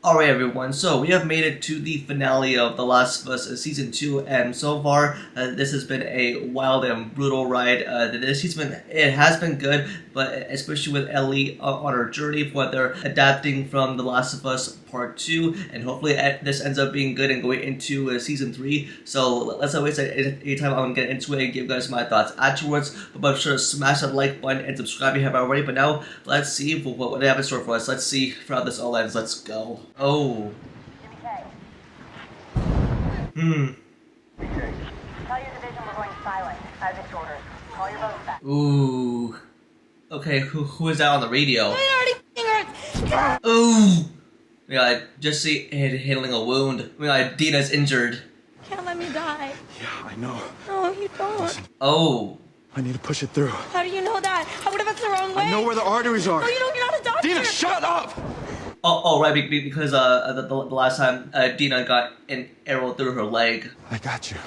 Alright everyone, so we have made it to the finale of The Last of Us Season 2, and so far, this has been a wild and brutal ride. It has been good, but especially with Ellie on her journey, what they're adapting from The Last of Us Part 2, and hopefully this ends up being good and going into Season 3, so let's not waste any time. I'm going to get into it and give you guys my thoughts afterwards, but be sure to smash that like button and subscribe if you haven't already. But now, let's see what they have in store for us. Let's see how this all ends. Let's go. Oh. Hmm. Tell your division we're going silent. As its orders. Call your boats back. Ooh. Okay, who is that on the radio? Ooh. Yeah, Jesse handling a wound. Dina's injured. Can't let me die. Yeah, I know. No, you don't. Listen, Oh. I need to push it through. How do you know that? How would have that's the wrong way? I know where the arteries are. No, you don't. You're not a doctor. Dina, shut up! Oh, right, because the last time Dina got an arrow through her leg. I got you.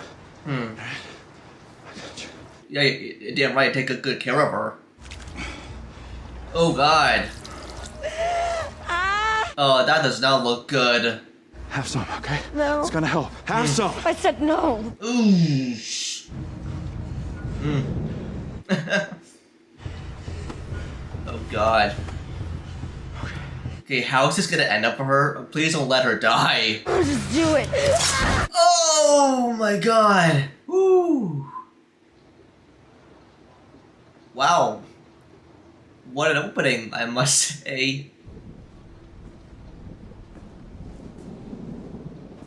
Hmm. I got you. Yeah, you're damn right. Take good care of her. Oh God. Ah! Oh, that does not look good. Have some, okay? No. It's gonna help. Have some. I said no. Ooh. Oh God. Okay, how is this gonna end up for her? Please don't let her die. Just do it. Oh my God. Woo. Wow. What an opening, I must say.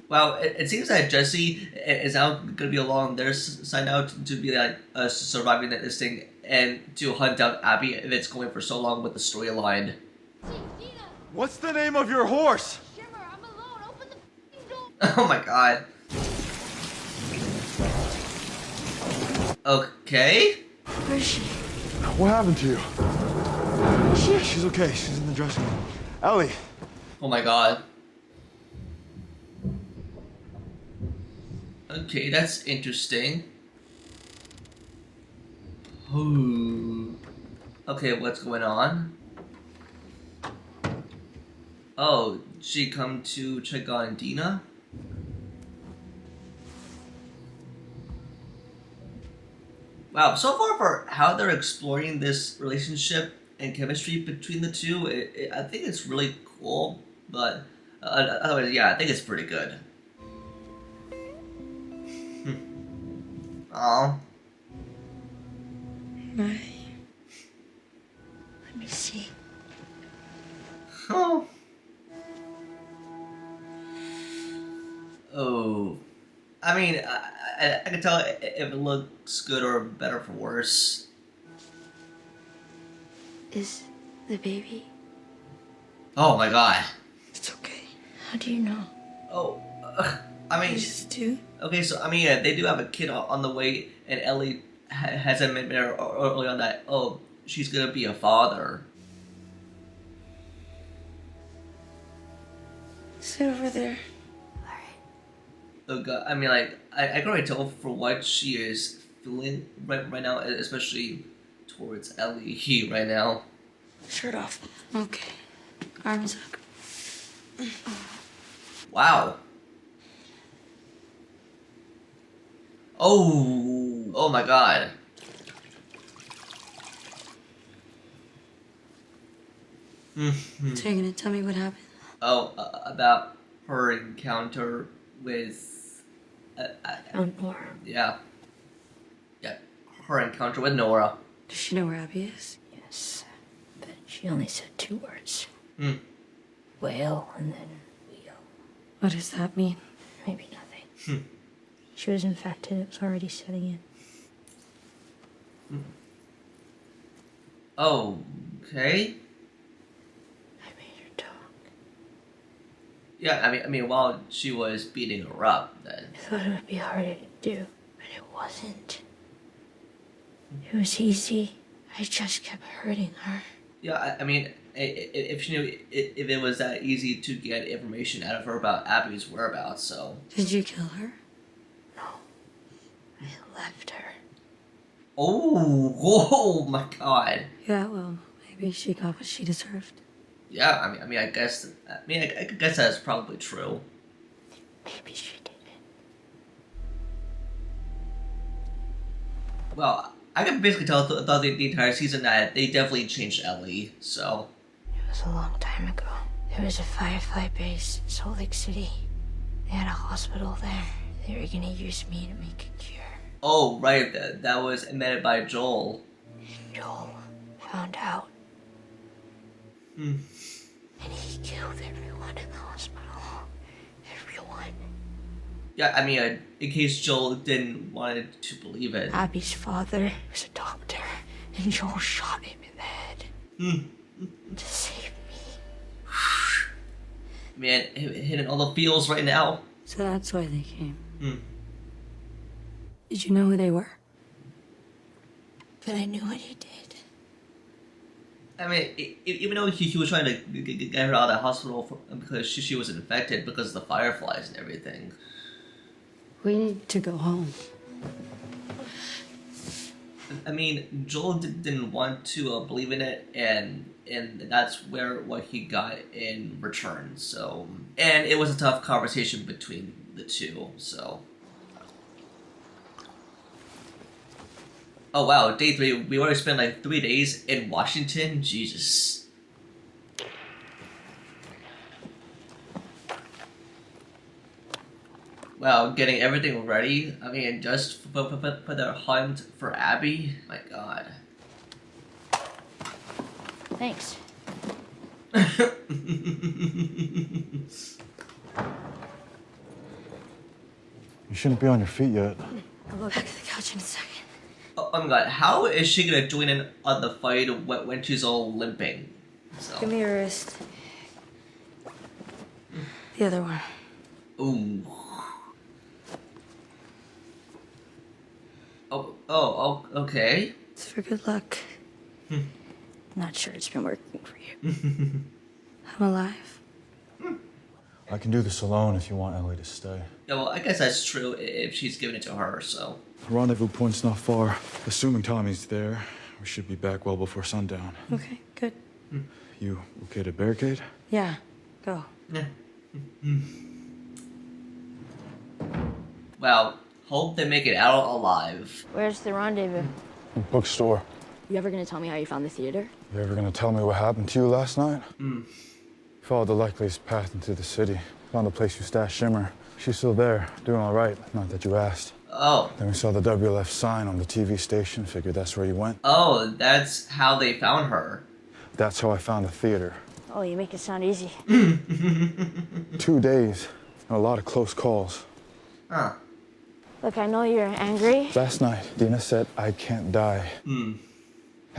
Wow, it seems that Jesse is now going to be along their side now to be like surviving this thing and to hunt down Abby if it's going for so long with the storyline. What's the name of your horse? Shimmer, I'm alone. Open the door. Oh my God. Okay. Where is she? What happened to you? She's okay. She's in the dressing room. Ellie. Oh my God. Okay, that's interesting. Ooh. Okay, what's going on? Oh, she come to check on Dina? Wow, so far for how they're exploring this relationship and chemistry between the two, I think it's really cool, but otherwise, yeah, I think it's pretty good. Aw. Let me see. Oh. Oh. I mean, I can tell if it looks good or better for worse. Is the baby? Oh my God. It's okay. How do you know? Oh, I mean, Just do. okay, so I mean, yeah, they do have a kid on the way, and Ellie has admitted early on that, oh, she's gonna be a father. Sit over there. Oh God, I mean, like, I can already tell for what she is feeling right now, especially towards Ellie right now. Shirt off. Okay. Arms up. Wow. Oh my God. So you're gonna tell me what happened? Oh, about her encounter with, Nora. yeah, her encounter with Nora. Does she know where Abby is? Yes, but she only said 2 words. Hmm. Whale and then wheel. What does that mean? Maybe nothing. She was infected. It was already setting in. Okay. I made her talk. Yeah, I mean, while she was beating her up, then. I thought it would be harder to do, but it wasn't. It was easy. I just kept hurting her. Yeah, I mean, if she knew if it was that easy to get information out of her about Abby's whereabouts, so. Did you kill her? No. I left her. Oh my God. Yeah, well, maybe she got what she deserved. Yeah, I guess, I guess that's probably true. Maybe she didn't. Well, I can basically tell throughout the entire season that they definitely changed Ellie, so. It was a long time ago. There was a Firefly base in Salt Lake City. They had a hospital there. They were gonna use me to make a cure. Oh, right, that was invented by Joel. And Joel found out. Hmm. And he killed everyone in the hospital. Everyone. Yeah, I mean, in case Joel didn't want to believe it. Abby's father was a doctor, and Joel shot him in the head. To save me. Man, hitting all the feels right now. So that's why they came. Hmm. Did you know who they were? But I knew what he did. I mean, even though he was trying to get her out of the hospital because she was infected because of the fireflies and everything. We need to go home. I mean, Joel didn't want to believe in it, and that's what he got in return. So, and it was a tough conversation between the two. So, oh wow, day 3. We already spent like 3 days in Washington. Jesus. Wow, getting everything ready. I mean, just for the hunt for Abby. My God. Thanks. You shouldn't be on your feet yet. I'll go back to the couch in a second. Oh my God, how is she gonna join in on the fight when she's all limping? So. Give me your wrist. The other one. Ooh. Oh, okay. It's for good luck. Not sure it's been working for you. I'm alive. I can do this alone if you want Ellie to stay. Yeah, well, I guess that's true if she's giving it to her, so. The rendezvous point's not far. Assuming Tommy's there, we should be back well before sundown. Okay, good. You okay to barricade? Yeah, go. Yeah. Well, hope they make it out alive. Where's the rendezvous? Bookstore. You ever gonna tell me how you found the theater? You ever gonna tell me what happened to you last night? Followed the likeliest path into the city. Found the place you stashed Shimmer. She's still there, doing all right. Not that you asked. Oh. Then we saw the WLF sign on the TV station. Figured that's where you went. Oh, that's how they found her. That's how I found the theater. Oh, you make it sound easy. 2 days. And a lot of close calls. Huh. Look, I know you're angry. Last night, Dina said, I can't die. And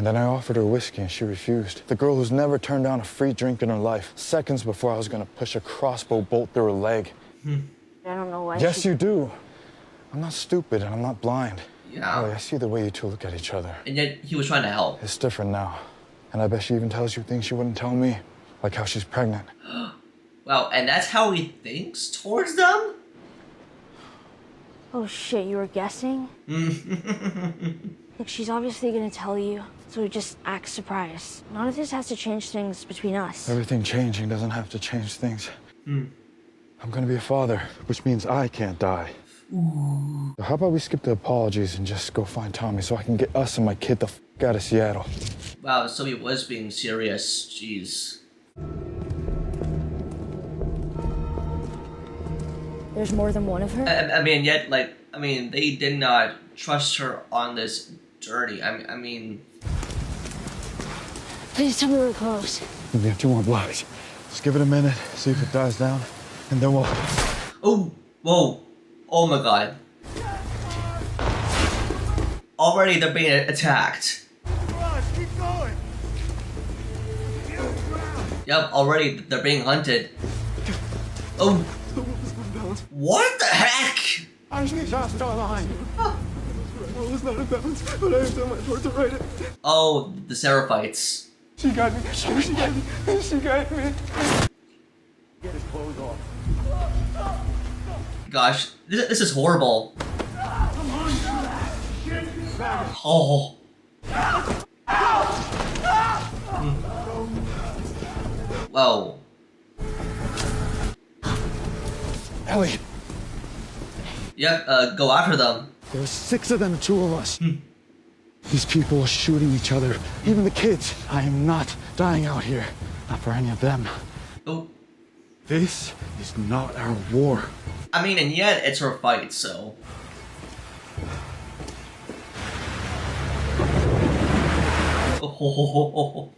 then I offered her whiskey and she refused. The girl who's never turned down a free drink in her life. Seconds before I was gonna push a crossbow bolt through her leg. I don't know why. Yes, you do. I'm not stupid and I'm not blind. Yeah. Ellie, I see the way you two look at each other. And yet he was trying to help. It's different now. And I bet she even tells you things she wouldn't tell me. Like how she's pregnant. Wow, and that's how he thinks towards them? Oh shit, you were guessing? Look, she's obviously gonna tell you, so just act surprised. None of this has to change things between us. Everything changing doesn't have to change things. I'm gonna be a father, which means I can't die. So how about we skip the apologies and just go find Tommy so I can get us and my kid the f out of Seattle? Wow, so he was being serious. Jeez. There's more than one of her? I mean, yet, like, they did not trust her on this journey. I mean... Please tell me we're close. We have 2 more blocks. Just give it a minute, see if it dies down, and then we'll... Oh, whoa. Oh my God. Already they're being attacked. Keep going! Yep, already they're being hunted. Oh. What the heck? I just line. I was not in balance, but I have done my part to right it. Oh, the Seraphites. She got me. She got me. She got me. Get his clothes off. Gosh, this is horrible. Oh. Whoa. Ellie, Yep, go after them. there were 6 of them, 2 of us. These people are shooting each other, even the kids. I am not dying out here. Not for any of them. Oh. This is not our war. I mean, and yet it's her fight, so. Oh.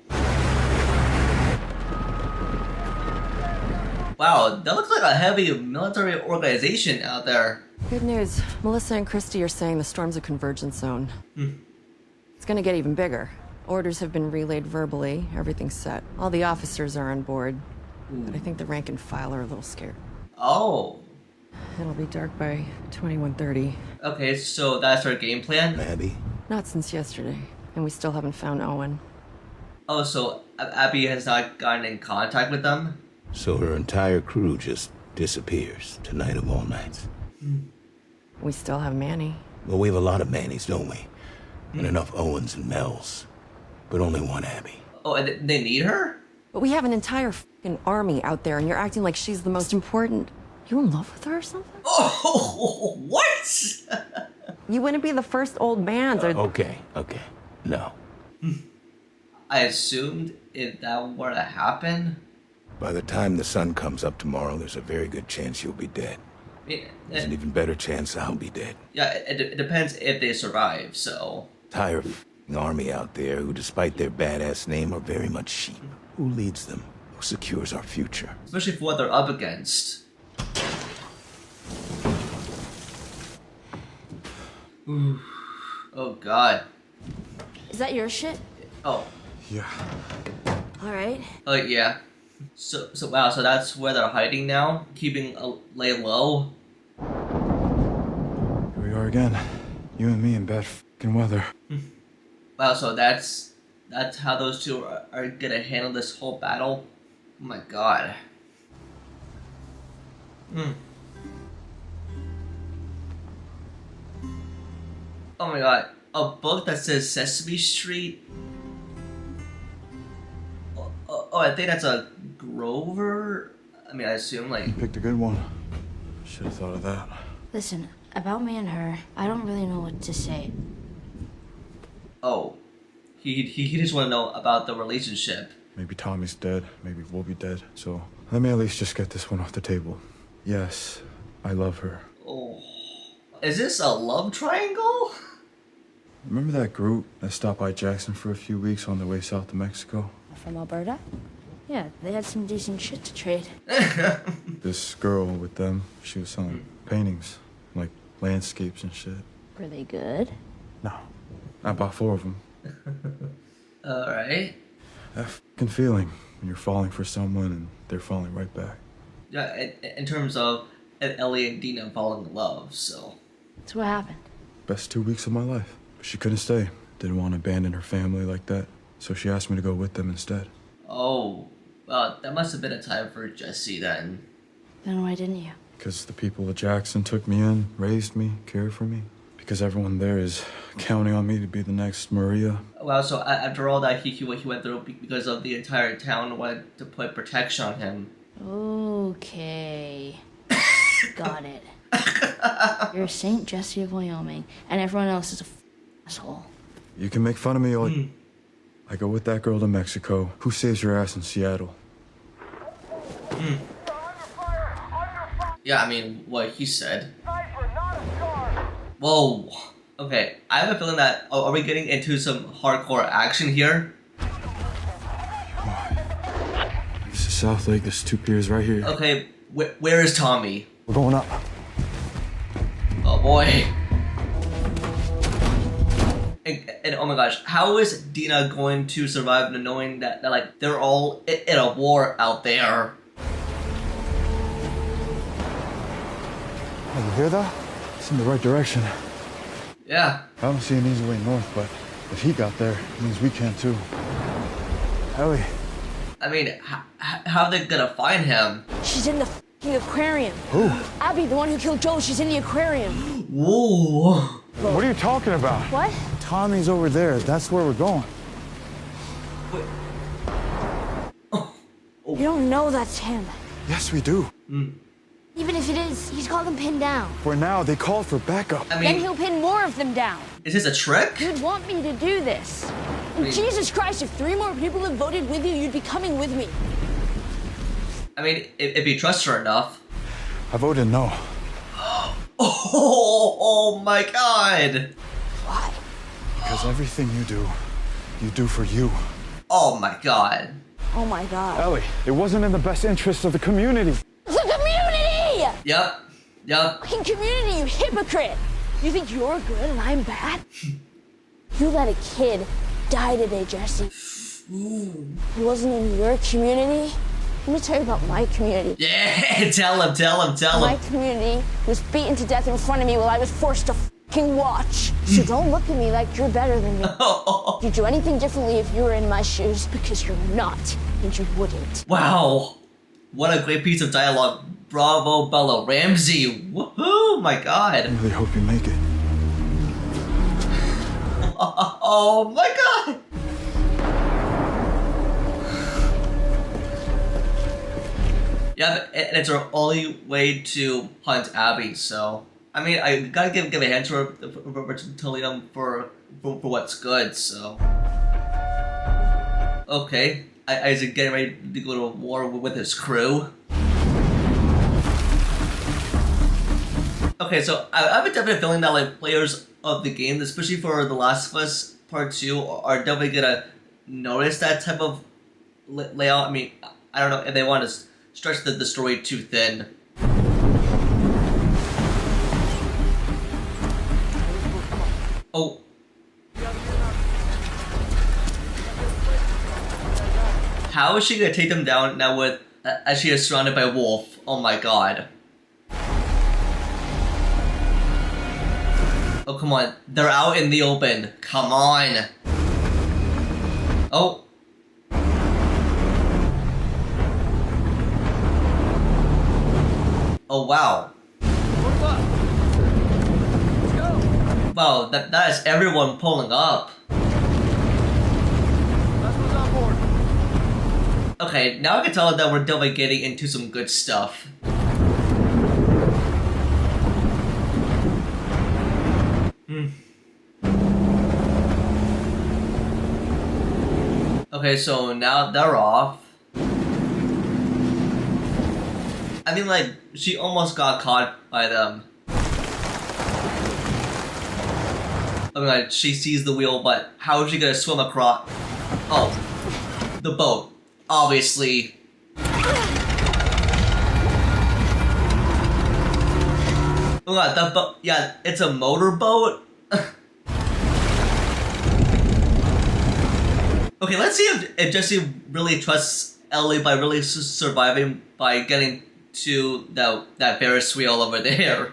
Wow, that looks like a heavy military organization out there. Good news. Melissa and Christy are saying the storm's a convergence zone. It's gonna get even bigger. Orders have been relayed verbally. Everything's set. All the officers are on board. But I think the rank and file are a little scared. Oh. It'll be dark by 21:30. Okay, so that's our game plan? Abby? Not since yesterday. And we still haven't found Owen. Oh, so Abby has not gotten in contact with them? So her entire crew just disappears tonight of all nights. We still have Manny. Well, we have a lot of Mannies, don't we? And enough Owens and Mells. But only one Abby. Oh, and they need her? But we have an entire fucking army out there, and you're acting like she's the most important. You in love with her or something? Oh, what? You wouldn't be the first old man to... Okay. No. I assumed if that were to happen... By the time the sun comes up tomorrow, there's a very good chance you'll be dead. There's an even better chance I'll be dead. Yeah, it depends if they survive, so... Entire f***ing army out there who, despite their badass name, are very much sheep. Who leads them? Who secures our future? Especially for what they're up against. Ooh. Oh, God. Is that your shit? Oh. Yeah. All right. Oh, yeah. So wow, so that's where they're hiding now? Keeping a lay low? Here we are again. You and me in bad f***ing weather. Wow, so that's how those two are gonna handle this whole battle? Oh my God. Oh my God. A book that says Sesame Street? Oh, I think that's a Grover? I mean, I assume, like... Picked a good one. Should have thought of that. Listen, about me and her, I don't really know what to say. Oh. He just want to know about the relationship. Maybe Tommy's dead. Maybe we'll be dead. So let me at least just get this one off the table. Yes, I love her. Oh. Is this a love triangle? Remember that group that stopped by Jackson for a few weeks on their way south to Mexico? From Alberta? Yeah, they had some decent shit to trade. This girl with them, she was selling paintings, like landscapes and shit. Were they good? No, I bought 4 of them. Alright. That f***ing feeling when you're falling for someone and they're falling right back. Yeah, in terms of Ellie and Dina falling in love, so... So what happened? Best 2 weeks of my life. But she couldn't stay. Didn't want to abandon her family like that. So she asked me to go with them instead. Oh, well, that must have been a time for Jesse then. Then why didn't you? Because the people at Jackson took me in, raised me, cared for me. Because everyone there is counting on me to be the next Maria. Wow, so after all that he went through because of the entire town wanted to put protection on him. Okay. Got it. You're Saint Jesse of Wyoming, and everyone else is a asshole. You can make fun of me all... I go with that girl to Mexico. Who saves your ass in Seattle? Yeah, I mean, what he said. Whoa. Okay, I have a feeling that... Are we getting into some hardcore action here? This is South Lake. There's 2 piers right here. Okay, where is Tommy? We're going up. Oh boy. And oh my gosh, how is Dina going to survive knowing that like they're all in a war out there? Oh, you hear that? It's in the right direction. Yeah. I don't see an easy way north, but if he got there, it means we can too. Ellie. I mean, how are they gonna find him? She's in the f***ing aquarium. Who? Abby, the one who killed Joel, she's in the aquarium. Whoa. What are you talking about? What? Tommy's over there. That's where we're going. You don't know that's him. Yes, we do. Even if it is, he's got them pinned down. For now, they called for backup. I Then mean, he'll pin more of them down. is this a trick? You'd want me to do this. mean- Jesus Christ, if 3 more people have voted with you, you'd be coming with me. I mean, if you trust her enough. I voted no. Oh my god! Why? Because everything you do for you. Oh my god. Oh my God. Ellie, it wasn't in the best interest of the community. The community! Yep. Fucking community, you hypocrite! You think you're good and I'm bad? You let a kid die today, Jesse. He wasn't in your community. Let me tell you about my community. Yeah, tell him. My community was beaten to death in front of me while I was forced to fucking watch. So don't look at me like you're better than me. You'd do anything differently if you were in my shoes, because you're not, and you wouldn't. Wow. What a great piece of dialogue. Bravo, Bella Ramsey. Woohoo, my god. I really hope you make it. Oh my god. Yeah, and it's our only way to hunt Abby, so... I mean, I gotta give a hand to her for telling them for what's good, so... Okay, Isaac getting ready to go to war with his crew. Okay, so I have a definite feeling that, like, players of the game, especially for The Last of Us Part 2, are definitely gonna notice that type of layout. I mean, I don't know if they want to stretch the story too thin. Oh. How is she gonna take them down now with, as she is surrounded by Wolf? Oh my god. Oh, come on. They're out in the open. Come on. Oh. Oh, wow. Wow, that is everyone pulling up. Okay, now I can tell that we're definitely getting into some good stuff. Okay, so now they're off. I mean, like, she almost got caught by them. I mean, like, she sees the wheel, but how is she gonna swim across? Oh, the boat, obviously. Oh god, that boat, yeah, it's a motorboat? Okay, let's see if Jesse really trusts Ellie by really surviving by getting to that Ferris wheel over there.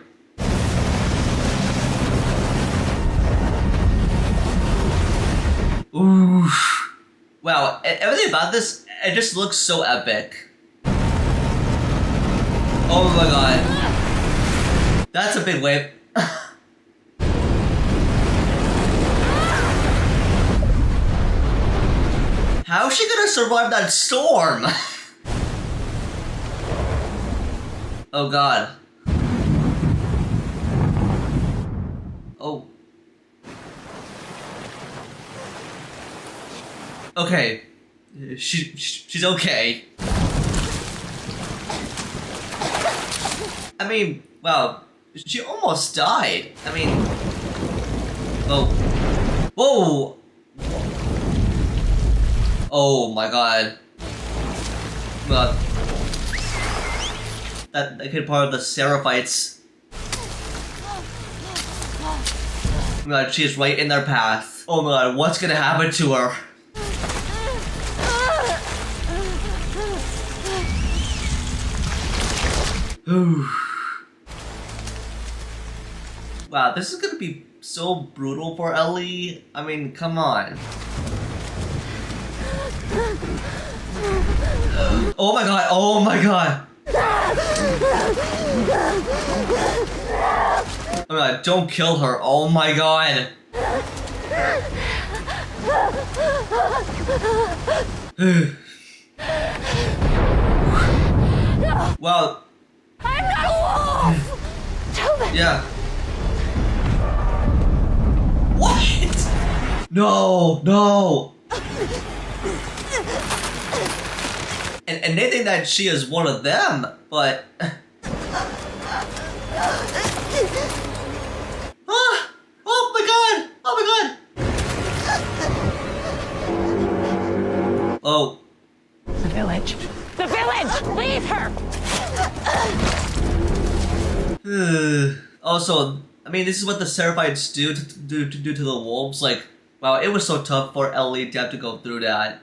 Ooh. Wow, everything about this, it just looks so epic. Oh my god. That's a big wave. How is she gonna survive that storm? Oh god. Oh. Okay. She's okay. I mean, wow. She almost died. I mean... Oh. Whoa! Oh my god. That could be part of the Seraphites. Oh my god, she's right in their path. Oh my god, what's gonna happen to her? Wow, this is gonna be so brutal for Ellie. I mean, come on. Oh my god, oh my god. Oh my god, don't kill her, oh my god. Well, I'm not a wolf! Tell them! yeah. What? No, no. And they think that she is one of them, but... Ah! Oh my god! Oh my god! Oh. The village. The village! Leave her! Also, I mean, this is what the Seraphites do to the wolves. Like, wow, it was so tough for Ellie to have to go through that.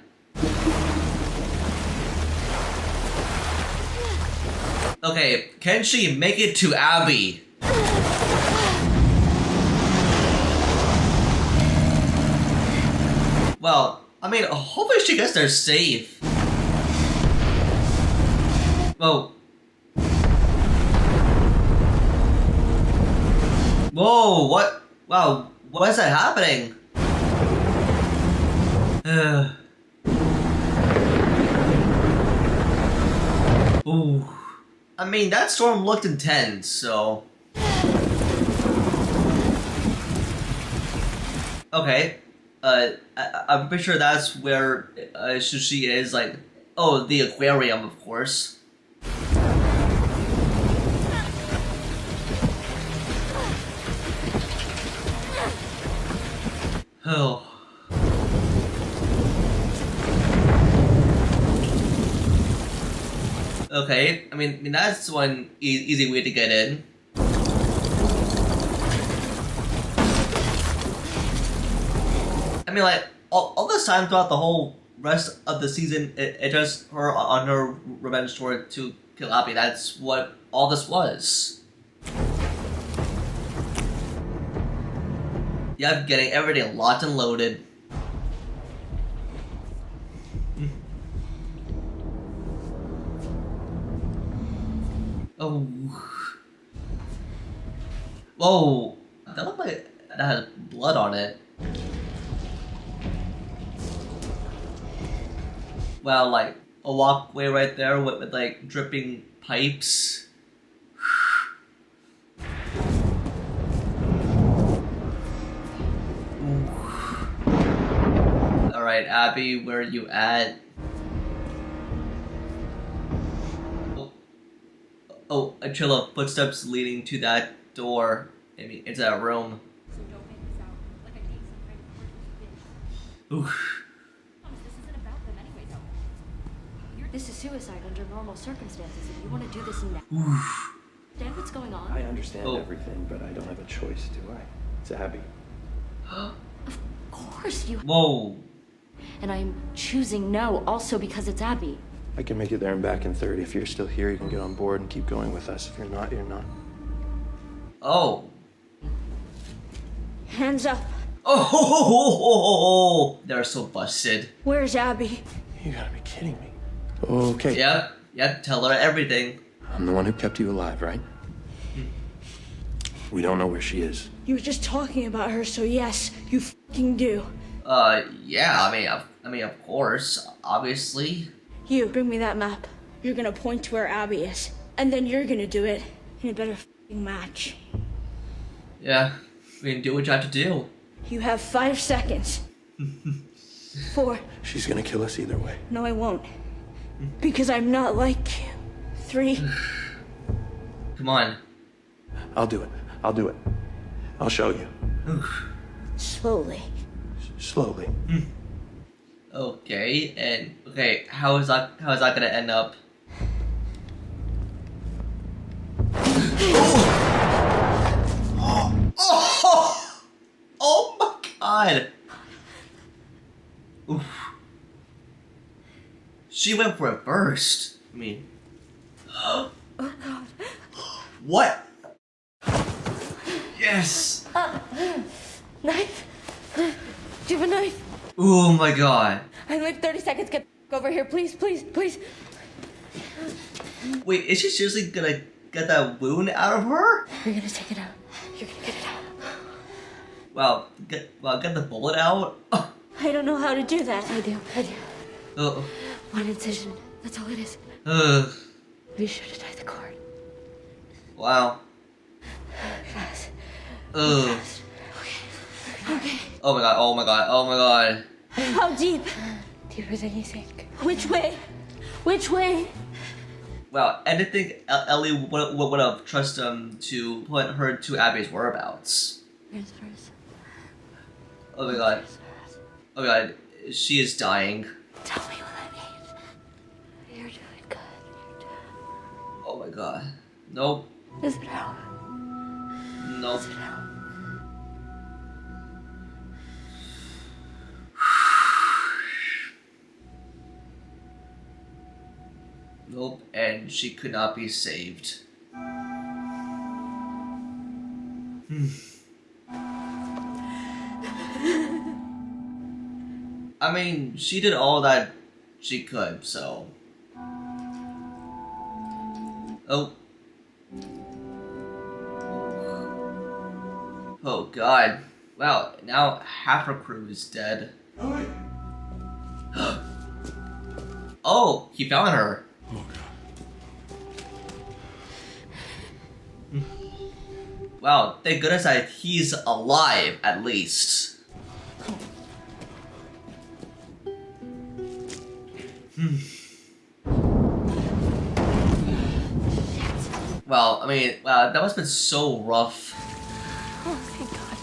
Okay, can she make it to Abby? Well, I mean, hopefully she gets there safe. Whoa. Whoa, what? Wow, why is that happening? Ooh. I mean, that storm looked intense, so... Okay. I'm pretty sure that's where she is, like... Oh, the aquarium, of course. Oh. Okay, I mean that's one easy way to get in. I mean, like, all this time throughout the whole rest of the season, it just her on her revenge tour to kill Abby. That's what all this was. Yep, getting everything locked and loaded. Oh. Whoa. That looked like that has blood on it. Wow, like a walkway right there with like dripping pipes. Alright, Abby, where are you at? Oh, a trail of footsteps leading to that door. Maybe into that room. So don't make this out like I need some kind of emergency bitch. Oof. This isn't about them anyway, though. This is suicide under normal circumstances. If you want to do this now. Oof. Dad, what's going on? I understand Oh. everything, but I don't have a choice, do I? It's Abby. Of course you. Whoa. And I'm choosing no, also because it's Abby. I can make it there and back in 30. If you're still here, you can get on board and keep going with us. If you're not, you're not. Oh. Hands up. Oh, they're so busted. Where's Abby? You gotta be kidding me. Okay. Yep, tell her everything. I'm the one who kept you alive, right? We don't know where she is. You were just talking about her, so yes, you fucking do. Yeah, I mean, of course, obviously. You, bring me that map. You're gonna point to where Abby is. And then you're gonna do it in a better fucking match. Yeah, we can do what you have to do. You have 5 seconds. 4. She's gonna kill us either way. No, I won't. Because I'm not like you. 3. Come on. I'll do it. I'll do it. I'll show you. Slowly. Slowly. Okay, and okay, how is that gonna end up? Oh my god! Oof. She went for it first. I mean, Oh god. what? Yes. Knife? Do you have a knife? Oh my god. I only have 30 seconds. Get over here, please, please, please. Wait, is she seriously gonna get that wound out of her? You're gonna take it out. You're gonna get it out. Wow, get the bullet out? Oh. I don't know how to do that. I do. Oh. One incision. That's all it is. Ugh. We should have tied the cord. Wow. Fast. Ugh. Okay. Oh my god, oh my god, oh my god. How deep? Deeper than you think. Which way? Which way? Wow, and I think Ellie would have trusted him to put her to Abby's whereabouts. Where's first? Oh my god. Oh my god, she is dying. Tell me what that means. You're doing good. You're doing... Oh my god. Nope. Does it help? Nope. Does it help? Nope, and she could not be saved. I mean, she did all that she could, so... Oh. Oh god. Wow, now half her crew is dead. Oh, he found her. Wow, thank goodness that he's alive, at least. Well, I mean, wow, that must have been so rough. Oh, thank God.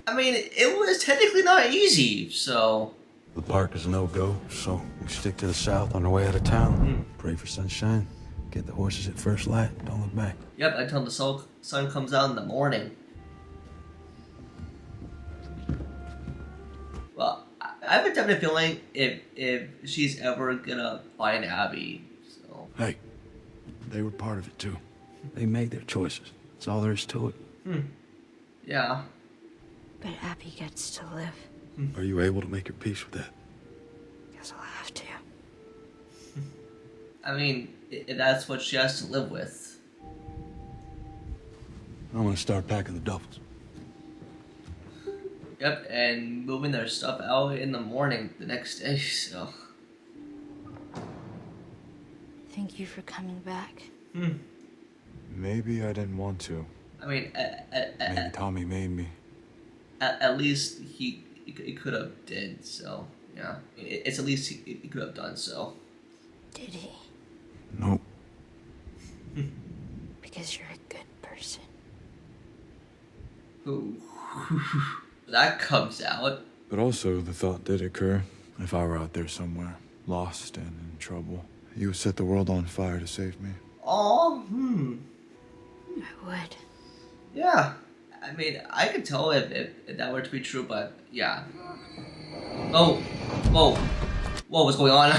I mean, it was technically not easy, so... The park is a no-go, so we stick to the south on our way out of town. Pray for sunshine. Get the horses at first light. Don't look back. Yep, until the sun comes out in the morning. Well, I have a definite feeling if she's ever gonna find Abby, so... Hey, they were part of it too. They made their choices. That's all there is to it. Yeah. But Abby gets to live. Are you able to make your peace with that? Guess I'll have to. I mean, that's what she has to live with. I'm gonna start packing the duffels. Yep, and moving their stuff out in the morning the next day, so... Thank you for coming back. Maybe I didn't want to. I mean, Maybe Tommy made me. at least he could have did, so, yeah. It's at least he could have done so. Did he? Nope. Because you're a good person. Ooh. That comes out. But also, the thought did occur. If I were out there somewhere, lost and in trouble, you would set the world on fire to save me. Oh, I would. Yeah. I mean, I could tell if that were to be true, but yeah. Oh, whoa. Whoa, what's going on?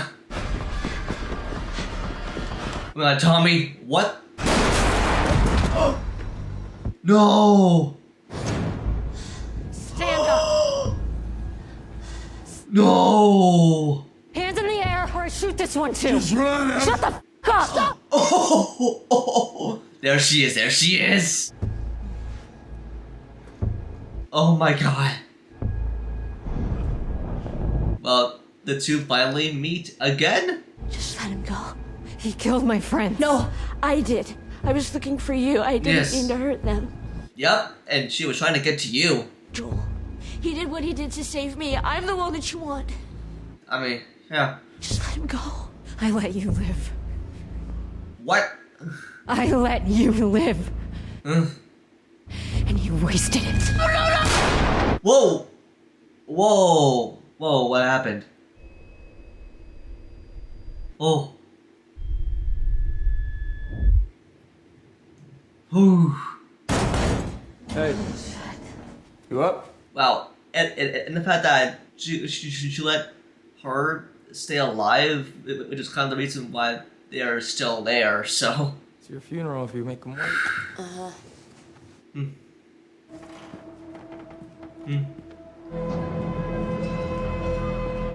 Oh my god, Tommy, what? No! Stand up. No! Hands in the air or I shoot this one too. Just run! Shut the f up. Stop. Oh, there she is, there she is! Oh my god. Well, the two finally meet again? Just let him go. He killed my friend. No, I did. I was looking for you. I didn't Yes. mean to hurt them. Yep, and she was trying to get to you. Joel, he did what he did to save me. I'm the one that you want. I mean, yeah. Just let him go. I let you live. What? I let you live. And you wasted it. Whoa! Whoa! Whoa, what happened? Oh. Whew. Hey. You up? Wow, and the fact that she let her stay alive, which is kind of the reason why they're still there, so... It's your funeral if you make them wait.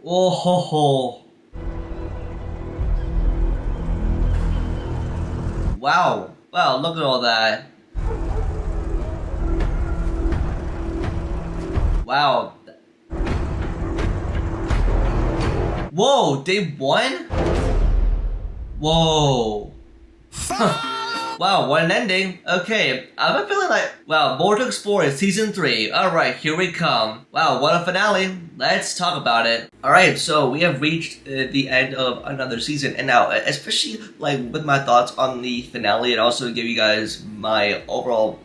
Oh ho ho. Wow. Wow, look at all that. Wow. Whoa, day 1? Whoa. Wow, what an ending. Okay, I'm feeling like, wow, more to explore in season 3. Alright, here we come. Wow, what a finale. Let's talk about it. Alright, so we have reached the end of another season, and now, especially like with my thoughts on the finale, and also give you guys my overall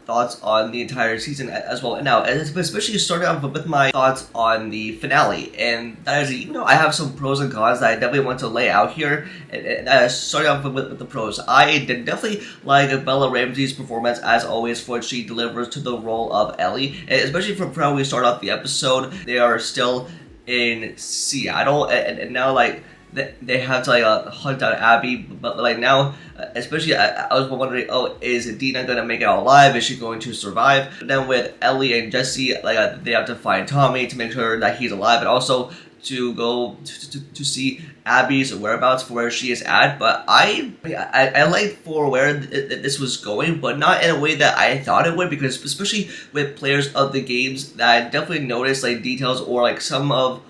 thoughts on the entire season as well. And now, especially starting off with my thoughts on the finale, and that is, even though I have some pros and cons that I definitely want to lay out here, and starting off with the pros, I did definitely like Bella Ramsey's performance as always for what she delivers to the role of Ellie, and especially from how we start off the episode. They are still in Seattle, and now like they have to like hunt down Abby, but like now, especially I was wondering, oh, is Dina gonna make it out alive? Is she going to survive? But then with Ellie and Jesse, like they have to find Tommy to make sure that he's alive, and also to go to see Abby's whereabouts for where she is at. But I liked for where this was going, but not in a way that I thought it would, because especially with players of the games, that I definitely noticed like details or like some of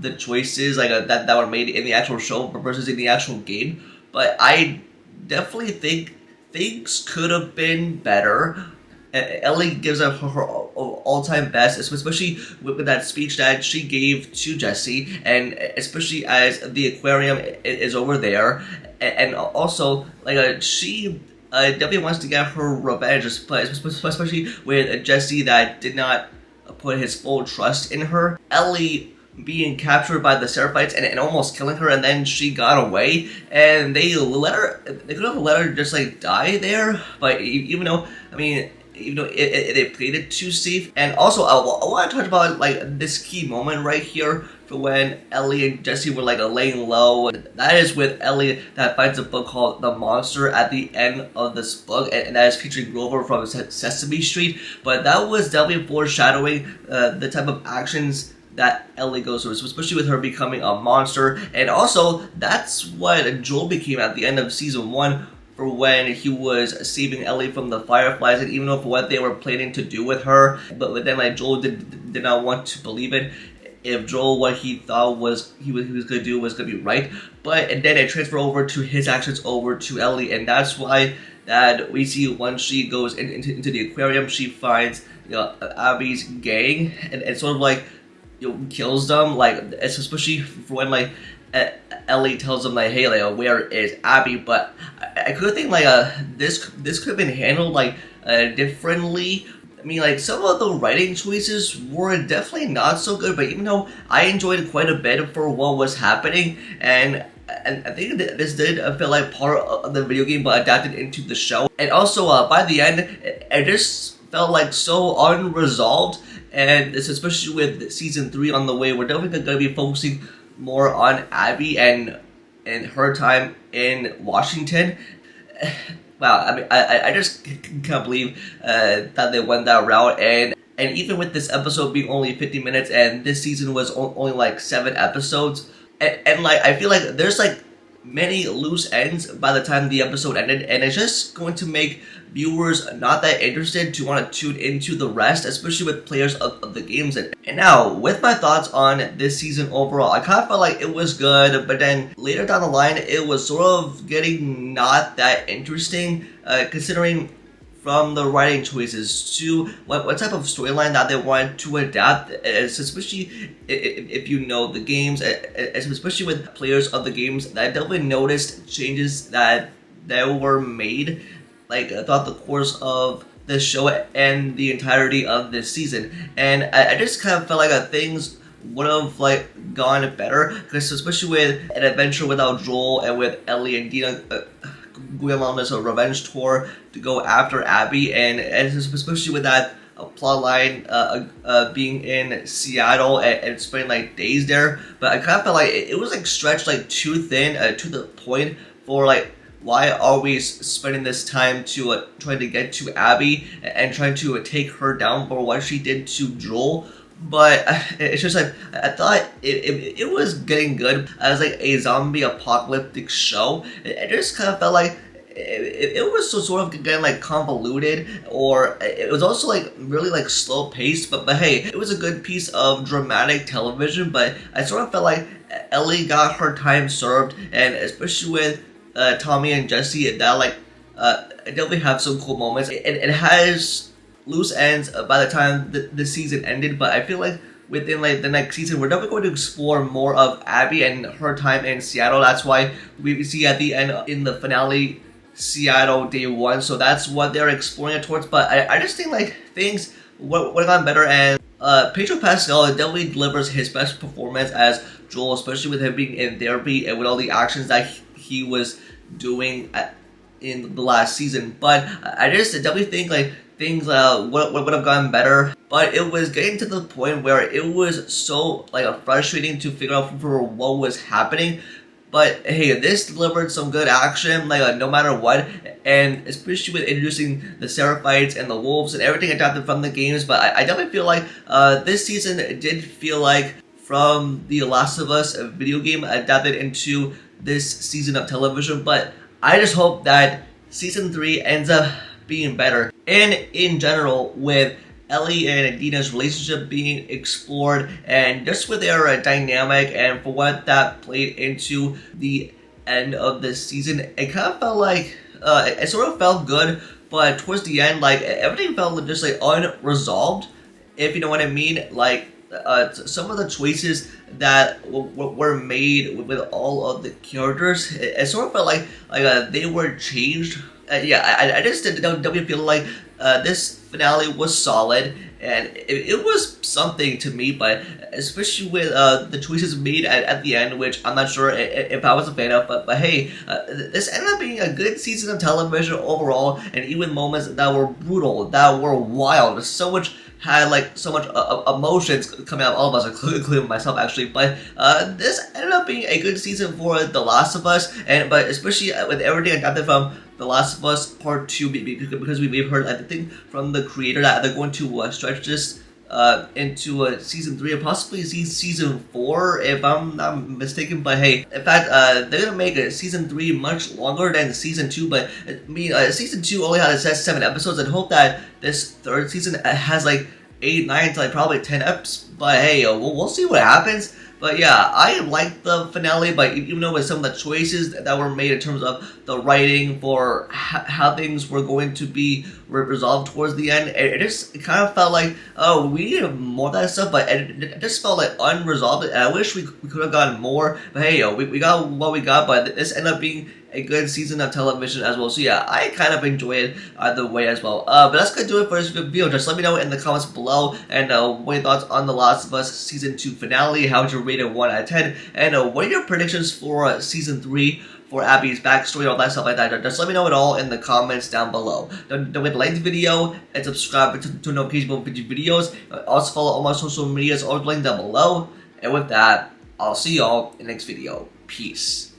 the choices like that were made in the actual show versus in the actual game. But I definitely think things could have been better. Ellie gives up her all-time best, especially with that speech that she gave to Jesse, and especially as the aquarium is over there, and also like she definitely wants to get her revenge, especially with Jesse that did not put his full trust in her. Ellie being captured by the Seraphites and almost killing her, and then she got away, and they could have let her just like die there. But even though they played it too safe. And also I want to talk about like this key moment right here for when Ellie and Jesse were like laying low. That is with Ellie that finds a book called The Monster at the end of this book, and that is featuring Grover from Sesame Street. But that was definitely foreshadowing the type of actions that Ellie goes through, especially with her becoming a monster. And also, that's what Joel became at the end of season 1, for when he was saving Ellie from the Fireflies, and even though for what they were planning to do with her, but then like Joel did not want to believe it. If Joel, what he thought was he was going to do was going to be right, but and then it transferred over to his actions over to Ellie, and that's why that we see once she goes into the aquarium, she finds Abby's gang, and sort of like kills them, like especially for when like Ellie tells them like, hey, like where is Abby? But I could think like this could have been handled like differently. I mean, like some of the writing choices were definitely not so good, but even though I enjoyed quite a bit for what was happening, and I think that this did feel like part of the video game but adapted into the show. And also by the end, it just felt like so unresolved. And it's especially with season 3 on the way, we're definitely going to be focusing more on Abby and her time in Washington. Wow, I mean, I just can't believe that they went that route. And even with this episode being only 50 minutes, and this season was only like 7 episodes, and like I feel like there's like many loose ends by the time the episode ended, and it's just going to make viewers not that interested to want to tune into the rest, especially with players of the games. And now, with my thoughts on this season overall, I kind of felt like it was good, but then later down the line, it was sort of getting not that interesting, considering from the writing choices to what type of storyline that they wanted to adapt, especially if you know the games, especially with players of the games. I definitely noticed changes that were made like throughout the course of the show and the entirety of this season, and I just kind of felt like things would have like gone better, because especially with an adventure without Joel and with Ellie and Dina going on this revenge tour to go after Abby, and especially with that plot line being in Seattle and spending like days there. But I kind of felt like it was like stretched like too thin, to the point for like, why are we spending this time to trying to get to Abby and trying to take her down for what she did to Joel? But it's just like, I thought it was getting good as like a zombie apocalyptic show. It just kind of felt like it was so sort of getting like convoluted, or it was also like really like slow paced. But hey, it was a good piece of dramatic television. But I sort of felt like Ellie got her time served, and especially with Tommy and Jesse, that like it definitely have some cool moments. It has loose ends by the time the season ended, but I feel like within like the next season, we're definitely going to explore more of Abby and her time in Seattle. That's why we see at the end in the finale Seattle Day 1. So that's what they're exploring it towards. But I just think like things would have gotten better, and Pedro Pascal definitely delivers his best performance as Joel, especially with him being in therapy and with all the actions that he was doing in the last season. But I just definitely think like things would have gotten better, but it was getting to the point where it was so like frustrating to figure out for what was happening. But hey, this delivered some good action, like no matter what, and especially with introducing the Seraphites and the Wolves and everything adapted from the games. But I definitely feel like this season did feel like from the Last of Us video game adapted into this season of television. But I just hope that season 3 ends up being better, and in general with Ellie and Adina's relationship being explored, and just with their dynamic and for what that played into the end of the season, it kind of felt like it sort of felt good, but towards the end, like everything felt just like unresolved, if you know what I mean. Like some of the choices that were made with all of the characters, it sort of felt like they were changed. I just don't feel like this finale was solid, and it was something to me, but especially with the choices made at the end, which I'm not sure if I was a fan of, but hey, this ended up being a good season of television overall, and even moments that were brutal, that were wild, so much had like so much emotions coming out of all of us, including myself actually. But this ended up being a good season for The Last of Us, but especially with everything adapted from The Last of Us Part 2, because we've heard, I think, from the creator that they're going to stretch this into season 3 and possibly season 4, if I'm not mistaken. But hey, in fact, they're gonna make season 3 much longer than season 2. But I mean, season 2 only had 7 episodes, and hope that this third season has like 8, 9 to like probably 10 eps. But hey, we'll see what happens. But yeah, I liked the finale, but even though with some of the choices that were made in terms of the writing for how things were going to be resolved towards the end, it kind of felt like, oh, we needed more of that stuff, but it just felt like unresolved, and I wish we could have gotten more. But hey, we got what we got, but this ended up being a good season of television as well. So yeah, I kind of enjoyed it either way as well. But that's gonna do it for this video. Just let me know in the comments below, and what your thoughts on The Last of Us season 2 finale. How would you rate it 1 out of 10? And what are your predictions for season 3? For Abby's backstory, all that stuff like that. Just let me know it all in the comments down below. Don't forget to like the video and subscribe to notifications for future videos. Also follow all my social medias, all linked down below. And with that, I'll see y'all in the next video. Peace.